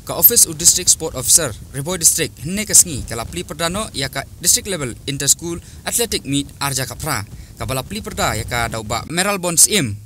ka office u district sport officer Bhoi district hne kasngi kala pli perdano ya ka district level inter school athletic meet arja kapra ka bala pli perda ya ka dauba meral bonds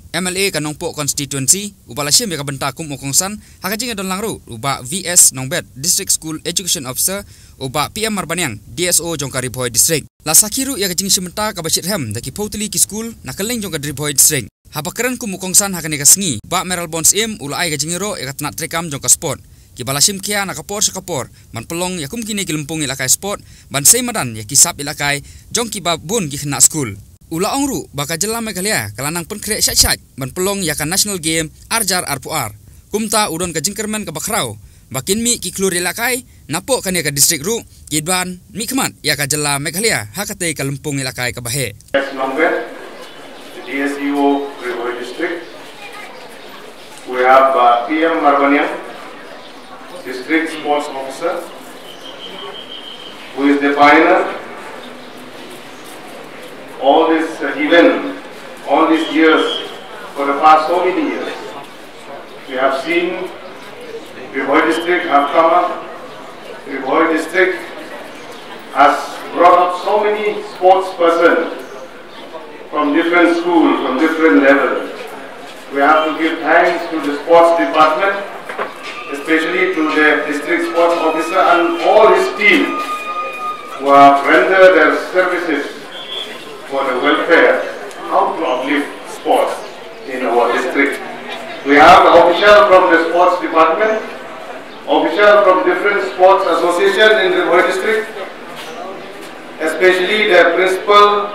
MLA ka nongpo constituency ubala sim ya ka benta kum okongsan hakajing adon langru uba VS Nongbet district school education officer uba PM Marbanyang DSO jongka Bhoi district la sakiru ya ka jing simenta ka bachit hem daki potli ki school nakaleng jongka Bhoi district habakaran kum okongsan hakane kasngi ba meral bonds ulai ka jingiro ya ka tnak trekam jongka sport ki balasim kia nakapor sakapor man pelong ya kum kini kilumpung ilakai sport ban seimadan ya kisap ilakai jongki babun ki khna school ula ongru baka jela Meghalaya kalanang penkrek syat-syat ban pelong ya kan national game arjar arpuar kumta udon ka jingkerman ka bakrau bakin mi ki klur ilakai napok kan ya ka district ru kidban mi khmat ya ka jela Meghalaya hakate kalumpung ilakai ka bahe DSO Bhoi district. We have PM Marbanyang, district sports officer, who is the pioneer. All this event, all these years, for the past so many years, we have seen Bhoi district have come up. Bhoi district has brought up so many sports persons from different schools, from different levels. We have to give thanks to the sports department, especially to the district sports officer and all his team who have rendered their services for the welfare, how to uplift sports in our district. We have the official from the sports department, official from different sports associations in the Bhoi district, especially the principal,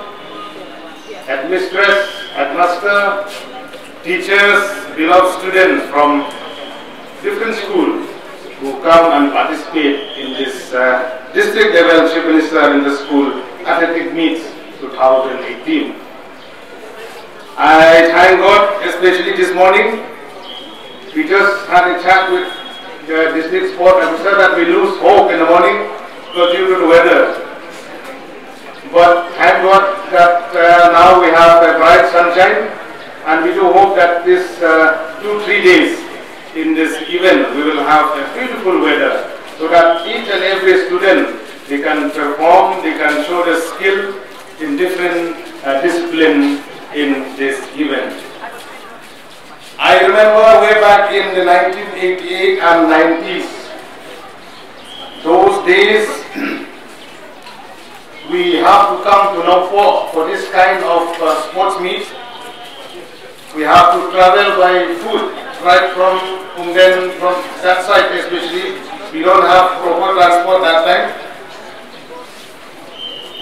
headmistress, headmaster, teachers, beloved students from different schools who come and participate in this district level chief minister in the school athletic meets 2018. I thank God, especially this morning, we just had a chat with the district sport officer that we lose hope in the morning due to the weather. But thank God that now we have a bright sunshine, and we do hope that this 2-3 days in this event we will have a beautiful weather, so that each and every student, they can perform, they can show their skill in different disciplines in this event. I remember way back in the 1988 and 90s, those days we have to come to Nongpo for this kind of sports meet. We have to travel by foot right from Ungen, from that side especially. We don't have proper transport that time.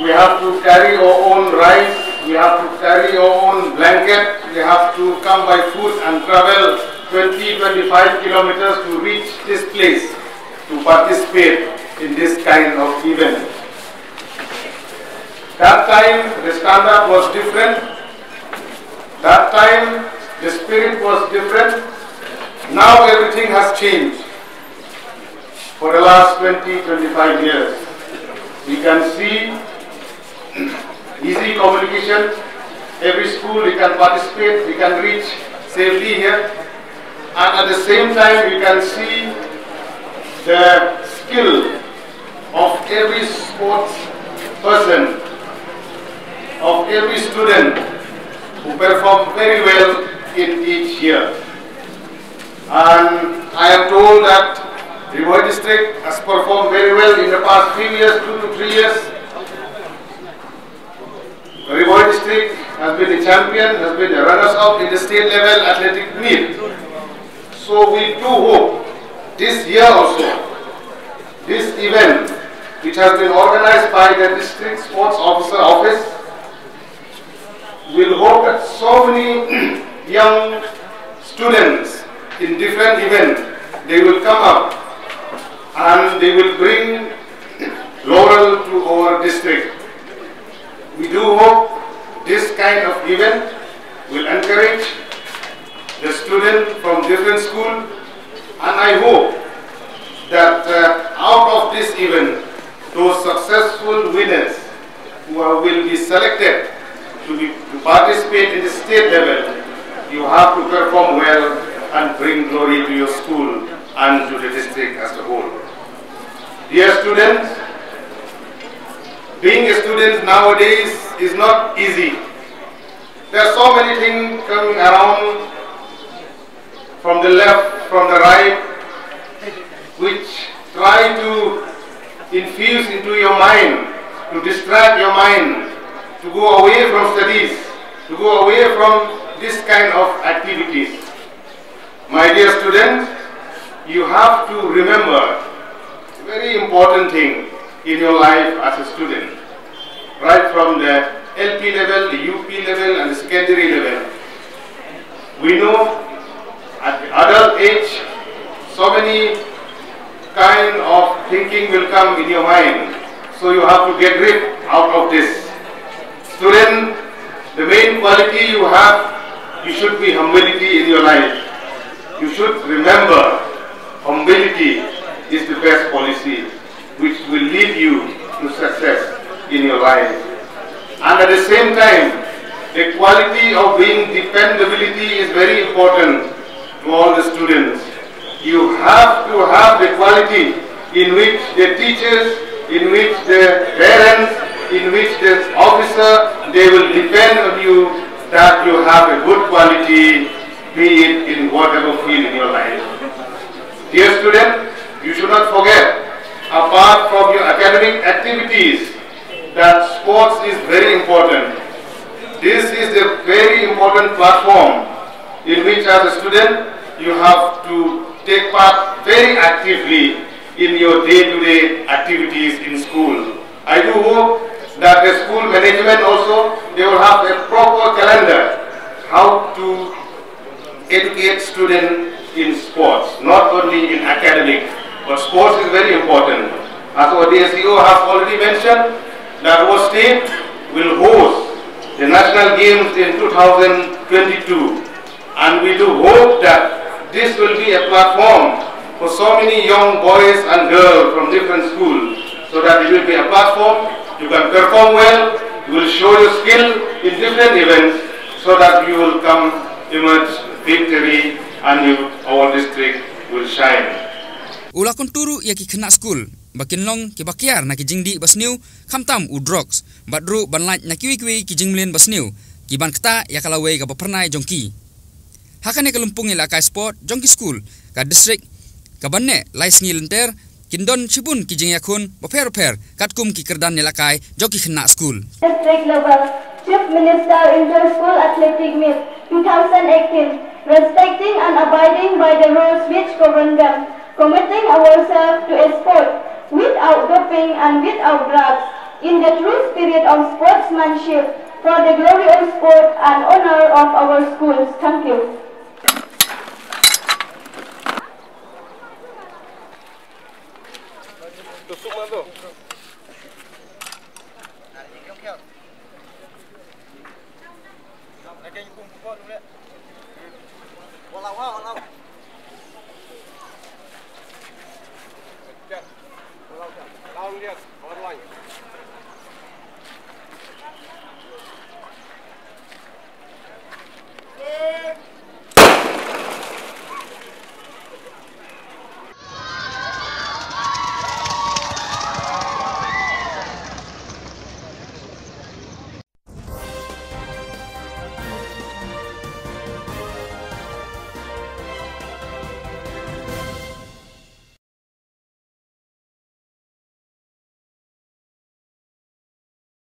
We have to carry our own rice, we have to carry our own blanket, we have to come by foot and travel 20-25 kilometers to reach this place to participate in this kind of event. That time the standard was different. That time the spirit was different. Now everything has changed. For the last 20-25 years, we can see easy communication. Every school we can participate, we can reach safely here. And at the same time we can see the skill of every sports person, of every student who perform very well in each year. And I am told that the Bhoi district has performed very well in the past few years, 2 to 3 years. The Bhoi district has been the champion, has been the runners-up in the state level athletic meet. So we do hope this year also, this event which has been organized by the district sports officer office, will hope that so many young students in different events, they will come up and they will bring laurel to our district. We do hope this kind of event will encourage the students from different schools, and I hope that out of this event, those successful winners who will be selected to participate in the state level, you have to perform well and bring glory to your school and to the district as a whole. Dear students, being a student nowadays is not easy. There are so many things coming around from the left, from the right, which try to infuse into your mind, to distract your mind, to go away from studies, to go away from this kind of activities. My dear students, you have to remember a very important thing in your life as a student, right from the LP level, the UP level and the secondary level. We know at the adult age, so many kind of thinking will come in your mind. So you have to get rid out of this. Student, the main quality you have, you should be humility in your life. You should remember, humility is the best policy which will lead you to success in your life. And at the same time, the quality of being dependability is very important to all the students. You have to have the quality in which the teachers, in which the parents, in which the officer, they will depend on you that you have a good quality, be it in whatever field in your life. Dear student, you should not forget, apart from your academic activities, that sports is very important. This is a very important platform in which as a student you have to take part very actively in your day-to-day activities in school. I do hope that the school management also, they will have a proper calendar how to educate students in sports, not only in academic, but sports is very important. As our DSO has already mentioned, that our state will host the national games in 2022, and we do hope that this will be a platform for so many young boys and girls from different schools, so that it will be a platform you can perform well, you will show your skill in different events, so that you will emerge victory and our district will shine. Ulakon turu ya ki kena school, bakin long ki bakiar na ki jingdi basniu, kamtam u drugs, badru banlaj na kiwi-kiwi ki jingmlen basniu, ki ban kata ya kalawai ka bapernai jongki. Hakane kalumpung ila kai sport jongki school, ka district, ka banne lais ngi lenter, kindon chibun ki jing yakun, baper-per, katkum ki kerdan nila kai joki kena school. District level, Chief Minister Inter-School Athletic Meet 2018, respecting and abiding by the rules which govern them, committing ourselves to a sport without doping and without drugs, in the true spirit of sportsmanship, for the glory of sport and honor of our schools. Thank you.